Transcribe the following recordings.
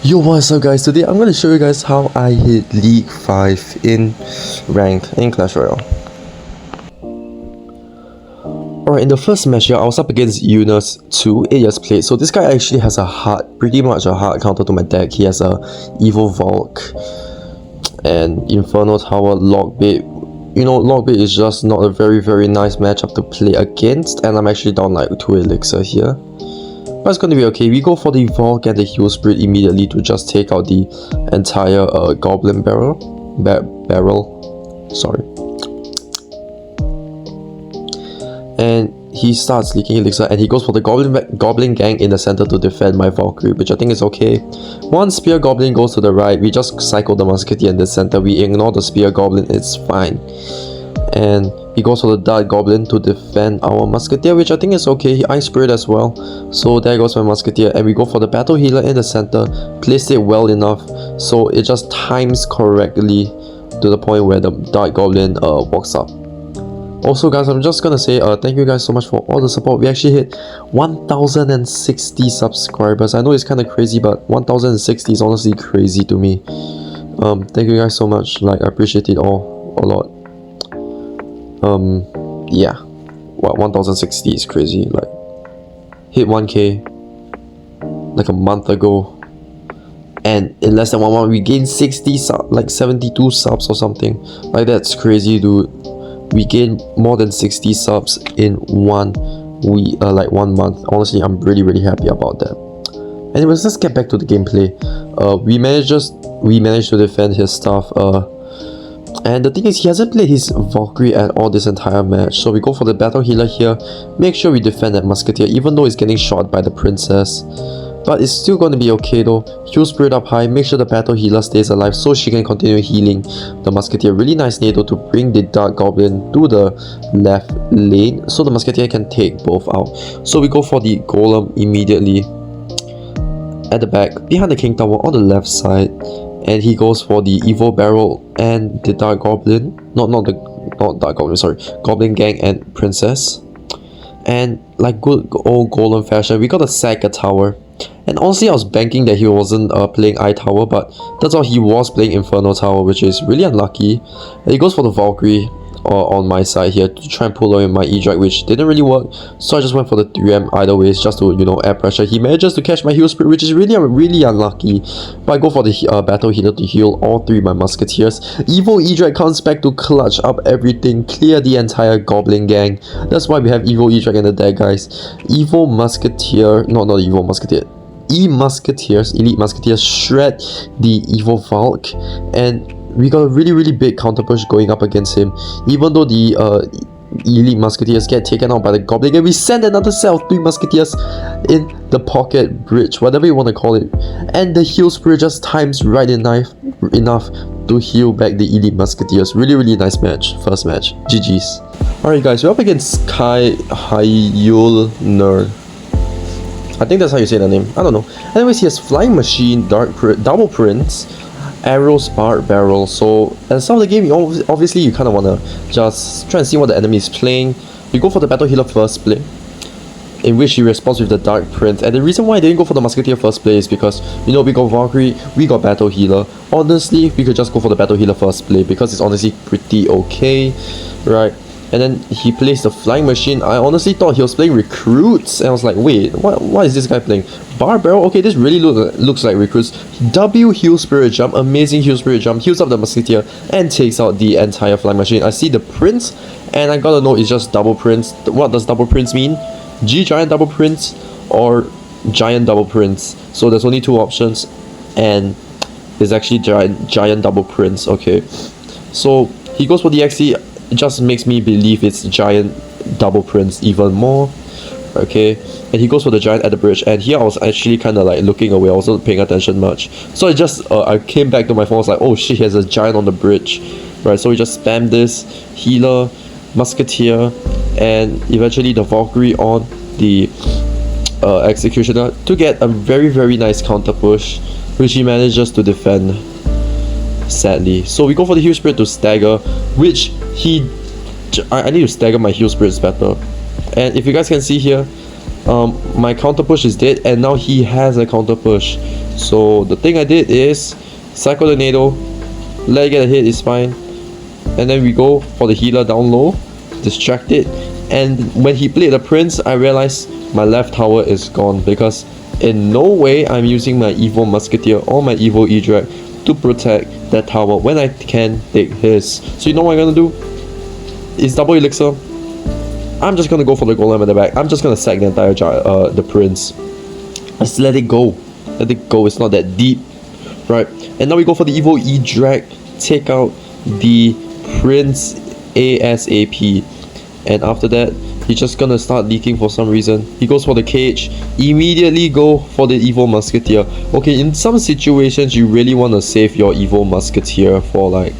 Yo, what's up guys? Today I'm going to show you guys how I hit League 5 in ranked in Clash Royale. Alright, in the first match here, I was up against Yunus 2, 8 years played. So this guy actually has a hard, pretty much a hard counter to my deck. He has a Evil Valk and Inferno Tower Lockbait. You know, Lockbait is just not a very nice matchup to play against, and I'm actually down like 2 elixir here. But it's going to be okay. We go for the Valk and the Heal Spirit immediately to just take out the entire Goblin barrel. Sorry. And he starts leaking elixir and he goes for the Goblin Gang in the center to defend my Valkyrie, which I think is okay. One Spear Goblin goes to the right. We just cycle the Musketeer in the center. We ignore the Spear Goblin. It's fine. And he goes for the Dart Goblin to defend our Musketeer, which I think is okay. He Ice Spirit as well. So there goes my Musketeer. And we go for the Battle Healer in the center. Placed it well enough so it just times correctly to the point where the Dart Goblin walks up. Also guys, I'm just gonna say thank you guys so much for all the support. We actually hit 1060 subscribers. I know it's kind of crazy, but 1060 is honestly crazy to me. Thank you guys so much. Like, I appreciate it all a lot. Yeah, wow, 1060 is crazy. Like, hit 1k like a month ago, and in less than 1 month we gained 60 subs, like 72 subs or something. Like, that's crazy, dude. We gained more than 60 subs in 1 month. Honestly, I'm really happy about that. Anyways, let's get back to the gameplay. We managed to defend his stuff. And the thing is, he hasn't played his Valkyrie at all this entire match. So we go for the Battle Healer here. Make sure we defend that Musketeer, even though he's getting shot by the Princess. But it's still going to be okay though. Heal Spirit up high, make sure the Battle Healer stays alive so she can continue healing the Musketeer. Really nice NATO to bring the Dark Goblin to the left lane so the Musketeer can take both out. So we go for the Golem immediately at the back, behind the King Tower on the left side. And he goes for the Evil Barrel and the Dark Goblin. Not Dark Goblin, sorry. Goblin Gang and Princess. And like good old Golem fashion, we got to sack a tower. And honestly, I was banking that he wasn't playing I Tower, but that's how he was playing Inferno Tower, which is really unlucky. And he goes for the Valkyrie on my side here to try and pull away my E-Drag, which didn't really work. So I just went for the 3M either ways just to, you know, add pressure. He manages to catch my Heal Spirit, which is really unlucky. But I go for the Battle Healer to heal all 3 of my Musketeers. Evil E-Drag comes back to clutch up everything, clear the entire Goblin Gang. That's why we have Evil E-Drag in the deck, guys. Evil Musketeer, not Evil Musketeer. E-Musketeers, Elite Musketeers shred the Evil Valk, and we got a really big counter push going up against him. Even though the Elite Musketeers get taken out by the Goblin, and we send another set of 3 Musketeers in the pocket bridge, whatever you want to call it, and the Heal Spirit just times right enough to heal back the Elite Musketeers. Really nice match, first match. GG's. Alright guys, we're up against Kai Hyulner. I think that's how you say the name. I don't know. Anyways, he has Flying Machine, Double Prince, Arrows, Bar Barrel. So at the start of the game, obviously you kind of want to just try and see what the enemy is playing. You go for the Battle Healer first play, in which he responds with the Dark Prince. And the reason why I didn't go for the Musketeer first play is because, you know, we got Valkyrie, we got Battle Healer. Honestly, we could just go for the Battle Healer first play because it's honestly pretty okay, right? And then he plays the Flying Machine. I honestly thought he was playing Recruits, and I was like, wait, what is this guy playing? Bar Barrel? Okay, this really looks like Recruits. W Heal Spirit Jump, amazing Heal Spirit Jump, heals up the Musketeer and takes out the entire Flying Machine. I see the Prince, and I gotta know it's just Double Prince. What does Double Prince mean? Giant Double Prince or Giant Double Prince? So there's only 2 options, and it's actually Giant Double Prince. Okay, so he goes for the XE. It just makes me believe it's Giant Double Prince even more. Okay, and he goes for the Giant at the bridge, and here I was actually kind of like looking away. I wasn't paying attention much, so I just I came back to my phone. I was like, oh shit, he has a Giant on the bridge, right? So we just spam this Healer, Musketeer, and eventually the Valkyrie on the Executioner to get a very nice counter push, which he manages to defend, sadly. So we go for the Heal Spirit to stagger, which I need to stagger my Heal Spirits better. And if you guys can see here, my counter push is dead, and now he has a counter push. So the thing I did is cycle the Nado, let it get a hit, is fine, and then we go for the healer down low, distract it. And when he played the Prince, I realized my left tower is gone, because in no way I'm using my Evo Musketeer or my Evo E-Drag to protect that tower when I can take his. So you know what I'm gonna do? It's double elixir. I'm just gonna go for the golem at the back. I'm just gonna sack the entire the Prince. Just let it go. Let it go. It's not that deep, right? And now we go for the Evo E-Drag. Take out the Prince ASAP. And after that, he's just gonna start leaking for some reason. He goes for the cage. Immediately go for the Evo Musketeer. Okay, in some situations, you really want to save your Evo Musketeer for like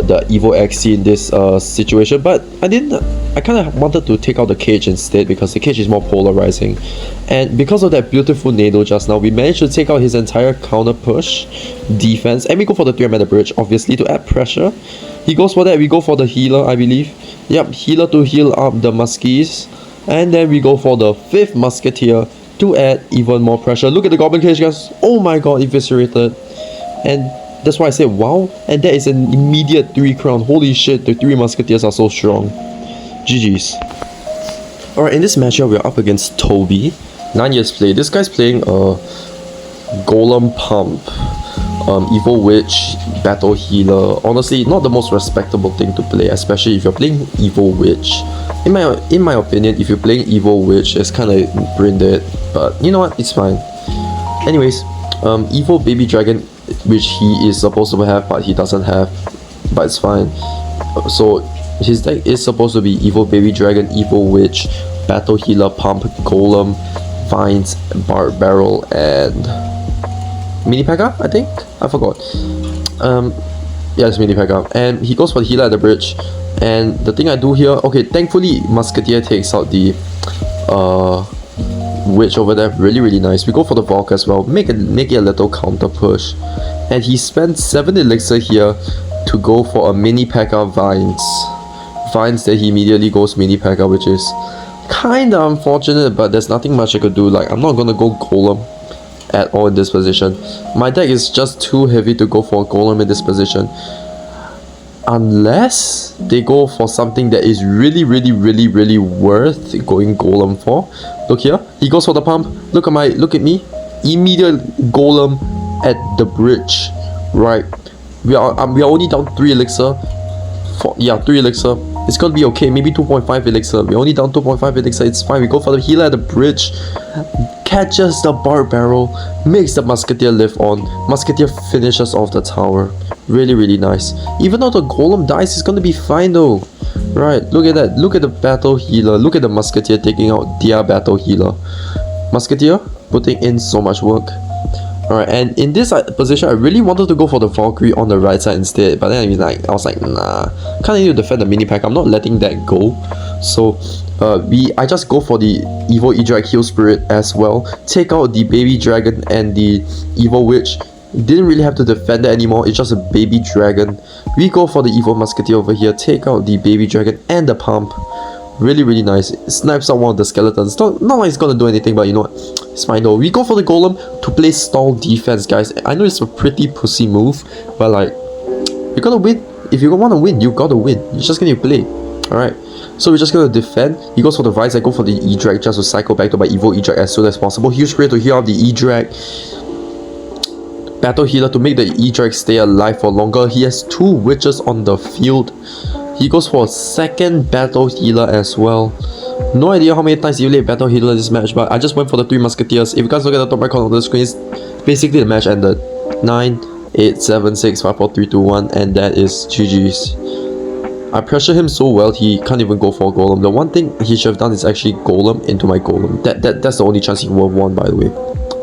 the Evo XC in this situation, but I kind of wanted to take out the cage instead, because the cage is more polarizing. And because of that beautiful Nado just now, we managed to take out his entire counter push defense, and we go for the 3M at the bridge, obviously, to add pressure. He goes for that. We go for the healer, I believe. Yep, healer to heal up the Muskies, and then we go for the 5th Musketeer to add even more pressure. Look at the Goblin Cage, guys. Oh my god, eviscerated. And that's why I said wow, and that is an immediate 3 crown. Holy shit, the 3 Musketeers are so strong. GG's. Alright, in this matchup, we're up against Toby. 9 years play. This guy's playing a Golem Pump, Evil Witch, Battle Healer. Honestly, not the most respectable thing to play, especially if you're playing Evil Witch. In my opinion, if you're playing Evil Witch, it's kind of brain dead, but you know what, it's fine. Anyways, Evil Baby Dragon, which he is supposed to have, but he doesn't have, but it's fine. So his deck is supposed to be Evil Baby Dragon, Evil Witch, Battle Healer, Pump, Golem, Vines, Barrel, and Mini P.E.K.K.A, I think? I forgot. Yeah, it's Mini P.E.K.K.A. And he goes for the healer at the bridge. And the thing I do here, okay, thankfully Musketeer takes out the Witch over there. Really nice. We go for the Valk as well. Make it a little counter push. And he spent 7 elixir here to go for a Mini P.E.K.K.A Vines that he immediately goes Mini P.E.K.K.A, which is kinda unfortunate, but there's nothing much I could do. Like, I'm not gonna go Golem at all in this position. My deck is just too heavy to go for a Golem in this position, unless they go for something that is really worth going Golem for. Look here, he goes for the pump. Look at me, immediate Golem at the bridge. Right, we are only down 3 elixir. 3 elixir. It's gonna be okay. Maybe 2.5 elixir. We're only down 2.5 elixir. It's fine. We go for the healer at the bridge. Catches the Barb Barrel. Makes the Musketeer live on. Musketeer finishes off the tower. Really nice. Even though the Golem dies, it's gonna be fine though. Right. Look at that. Look at the Battle Healer. Look at the Musketeer taking out their Battle Healer. Musketeer putting in so much work. Alright, and in this position, I really wanted to go for the Valkyrie on the right side instead, but then I was like, nah, can't need to defend the Mini P.E.K.K.A. I'm not letting that go. So I just go for the Evo E-Drag Heal Spirit as well. Take out the Baby Dragon and the Evo Witch. Didn't really have to defend it anymore. It's just a Baby Dragon. We go for the Evo Musketeer over here. Take out the Baby Dragon and the Pump. Really nice. It snipes out one of the skeletons. Not like it's gonna do anything, but you know what? It's fine though. We go for the Golem to play stall defense, guys. I know it's a pretty pussy move, but like, you gotta win. If you want to win, you gotta win. You're just gonna play. Alright. So we're just gonna defend. He goes for the Vines. I go for the E-Drag just to cycle back to my Evo E-Drag as soon as possible. Huge Spirit to heal out the E-Drag. Battle Healer to make the E-Drag stay alive for longer. He has 2 witches on the field. He goes for a 2nd Battle Healer as well. No idea how many times he played Battle Healer this match, but I just went for the 3 Musketeers. If you guys look at the top right corner of the screen, basically the match ended. 9, 8, 7, 6, 5, 4, 3, 2, 1, and that is GG's. I pressure him so well, he can't even go for a Golem. The one thing he should have done is actually Golem into my Golem. That's the only chance he would have won, by the way.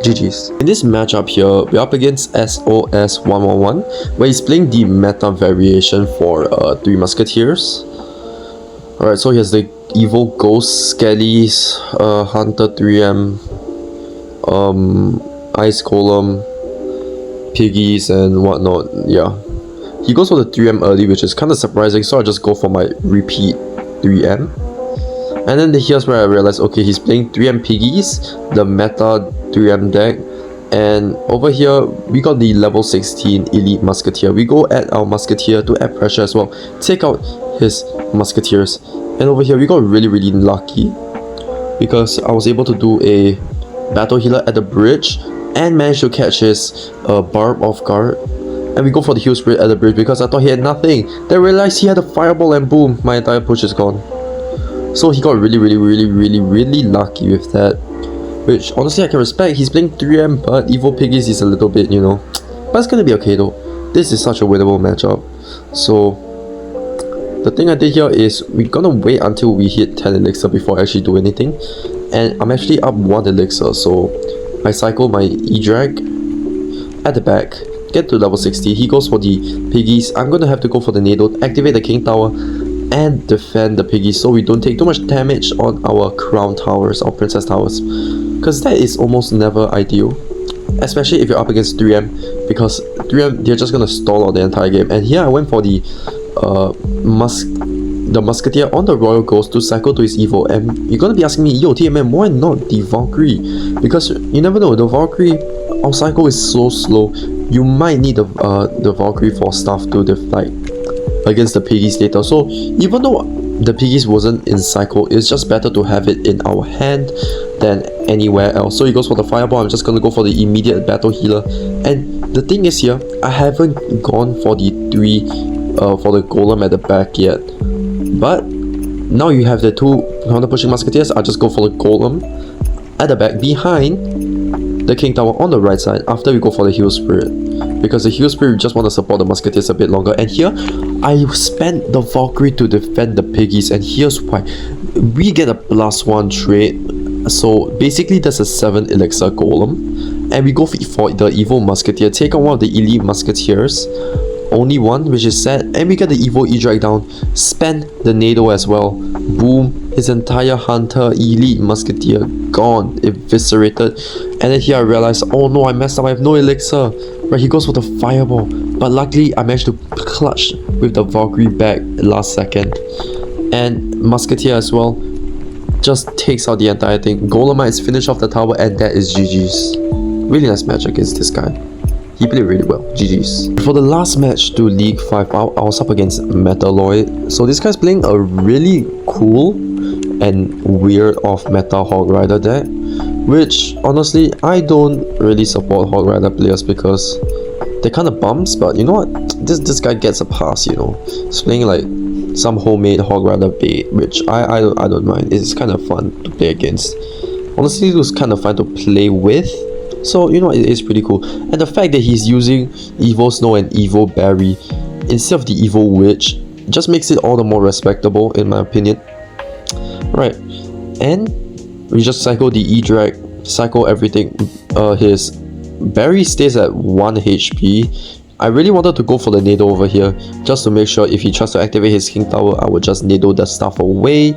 GG's. In this matchup here, we're up against SOS111, where he's playing the meta variation for 3 Musketeers. Alright, so he has the Evil Ghost, Skellies, Hunter 3M, Ice Golem, Piggies, and whatnot. Yeah. He goes for the 3M early, which is kind of surprising, so I just go for my repeat 3M. And then here's where I realized, okay, he's playing 3M Piggies, the meta 3M deck. And over here, we got the level 16 Elite Musketeer. We go at our Musketeer to add pressure as well. Take out his Musketeers. And over here, we got really lucky, because I was able to do a Battle Healer at the bridge and managed to catch his Barb off guard. And we go for the Heal Spirit at the bridge because I thought he had nothing. Then I realized he had a Fireball and boom, my entire push is gone. So he got really lucky with that. Which honestly I can respect. He's playing 3M, but Evil Piggies is a little bit, you know. But it's gonna be okay though. This is such a winnable matchup. So the thing I did here is we're gonna wait until we hit 10 elixir before I actually do anything. And I'm actually up 1 elixir, so I cycle my E-Drag at the back, get to level 60. He goes for the Piggies. I'm gonna have to go for the Nado, activate the King Tower, and defend the Piggies so we don't take too much damage on our Crown Towers, our Princess Towers. Because that is almost never ideal, especially if you're up against 3M, because 3M, they're just gonna stall out the entire game. And here I went for the Musketeer on the Royal Ghost to cycle to his Evil. And you're gonna be asking me, yo TMM, why not the Valkyrie? Because you never know, the Valkyrie, our cycle is so slow. You might need the Valkyrie for stuff to fight against the Piggies later. So even though the Piggies wasn't in cycle, it's just better to have it in our hand than anywhere else. So he goes for the Fireball. I'm just gonna go for the immediate Battle Healer. And the thing is here, I haven't gone for the for the Golem at the back yet. But now you have the 2 counter pushing Musketeers. I just go for the Golem at the back behind the King Tower on the right side after we go for the Heal Spirit. Because the Heal Spirit, we just want to support the Musketeers a bit longer. And here, I spent the Valkyrie to defend the Piggies. And here's why. We get a +1 trade. So basically, there's a 7 elixir Golem. And we go for the Evil Musketeer. Take on one of the Elite Musketeers. Only one, which is set. And we get the Evil E-Drag down. Spend the Nado as well. Boom. His entire Hunter Elite Musketeer gone. Eviscerated. And then here I realized, oh no, I messed up. I have no elixir. Right, he goes for the Fireball. But luckily, I managed to clutch with the Valkyrie back last second. And Musketeer as well just takes out the entire thing. Golemites finish off the tower, and that is GG's. Really nice match against this guy. He played really well. GG's. For the last match to League 5, I was up against Metaloid. So this guy's playing a really cool and weird off-meta Hog Rider deck, which honestly I don't really support Hog Rider players because they're kind of bums. But you know what? This guy gets a pass. You know, he's playing like some homemade Hog Rider bait, which I don't mind. It's kind of fun to play against. Honestly, it was kind of fun to play with. So you know, it is pretty cool. And the fact that he's using Evil Snow and Evil Berry instead of the Evil Witch just makes it all the more respectable in my opinion. Right, and we just cycle the E-Drag, cycle everything. His Berry stays at 1 HP. I really wanted to go for the Nado over here, just to make sure if he tries to activate his King Tower, I would just Nado that stuff away.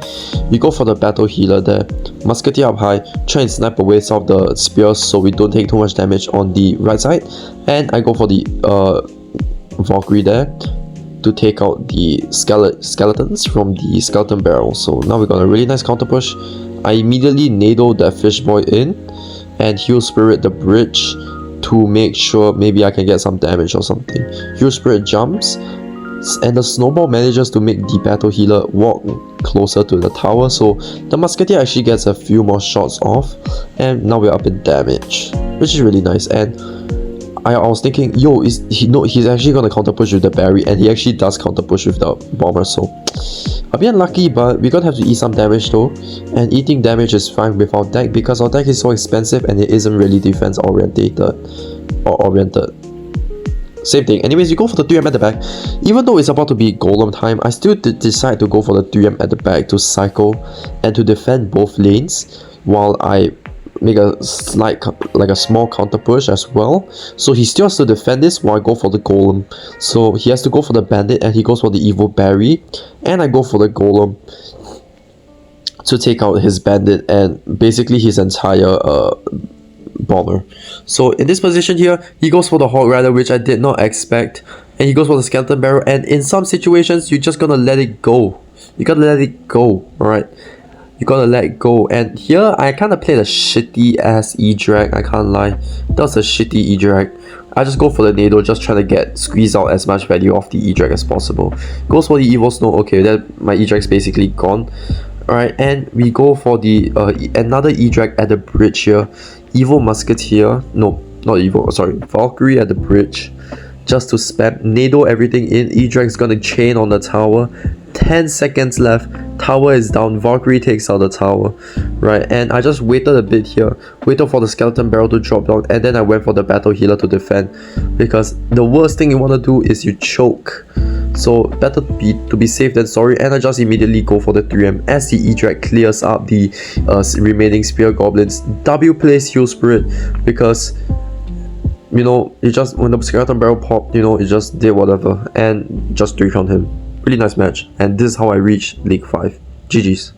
We go for the Battle Healer there. Musketeer up high, try and snipe away some of the spears so we don't take too much damage on the right side. And I go for the Valkyrie there to take out the skeletons from the skeleton barrel. So now we got a really nice counter push. I immediately Nado that fish boy in and Heal Spirit the bridge to make sure maybe I can get some damage or something. Heal Spirit jumps and the snowball manages to make the Battle Healer walk closer to the tower, so the Musketeer actually gets a few more shots off and now we're up in damage, which is really nice. And I was thinking, yo, he's actually gonna counter push with the Barry, and he actually does counter push with the Bomber, so a bit unlucky, but we're gonna have to eat some damage though. And eating damage is fine with our deck because our deck is so expensive and it isn't really defense oriented. Same thing. Anyways, you go for the 3M at the back. Even though it's about to be Golem time, I still decide to go for the 3M at the back to cycle and to defend both lanes while I make a slight, like a small counter push as well. So he still has to defend this while I go for the Golem. So he has to go for the Bandit and he goes for the Evil Barry. And I go for the Golem to take out his Bandit and basically his entire Bomber. So in this position here, he goes for the Hog Rider, which I did not expect. And he goes for the Skeleton Barrel. And in some situations, you're just gonna let it go. You gotta let it go, alright? You gotta let go. And here I kind of played a shitty ass E-drag, I can't lie. That was a shitty E-drag. I just go for the Nado, just trying to squeeze out as much value off the E-drag as possible. Goes for the Evo Snow. Okay, that my E-drag's basically gone. Alright, and we go for the another E-drag at the bridge here. Evo Musketeer. No, not Evo, sorry. Valkyrie at the bridge. Just to spam. Nado everything in. E-drag's gonna chain on the tower. 10 seconds left. Tower is down. Valkyrie takes out the tower. Right, and I just waited a bit here. Waited for the skeleton barrel to drop down. And then I went for the battle healer to defend. Because the worst thing you want to do is you choke. So better to be safe than sorry. And I just immediately go for the 3M. As the E-drag clears up the remaining spear goblins. W plays heal spirit. Because, you know, it just, when the skeleton barrel popped, you know, it just did whatever. And just 3-count him. Really nice match, and this is how I reached League 5. GG's.